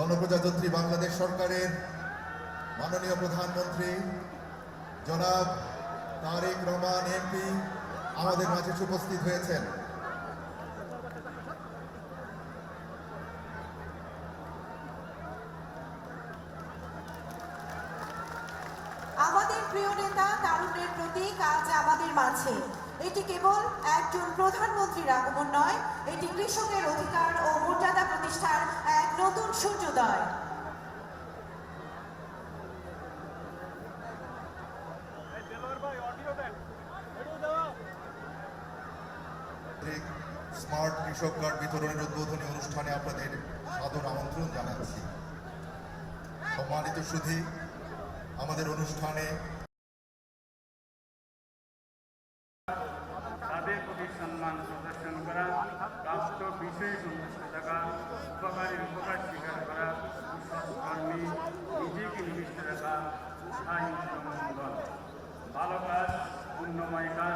গণপ্রজাতন্ত্রী বাংলাদেশ সরকারের মাননীয় প্রধানমন্ত্রী জনাব তারেক রহমান এমপি আমাদের মাঝে উপস্থিত হয়েছেন। আমাদের প্রিয় নেতা তারুণ্যের প্রতীক আজ আমাদের মাঝে। এটি কেবল একজন প্রধানমন্ত্রীর আগমন নয়, এটি কৃষকের অধিকার ও মর্যাদা প্রতিষ্ঠার এক নতুন সূর্যোদয়। স্মার্ট কৃষক কার্ড বিতরণের উদ্বোধনী অনুষ্ঠানে আপনাদের সাদর আমন্ত্রণ জানাচ্ছি। সম্মানিত সুধী, আমাদের অনুষ্ঠানে তাদের প্রতি সম্মান প্রদর্শন করা, রাষ্ট্র বিষয়ে সন্তুষ্ট থাকা, উপকার স্বীকার করা, সৎকর্মী, নিজেকে নিবিষ্ট রাখা, সাহিত্য মঙ্গল, ভালো কাজ, পুণ্যময় কাজ,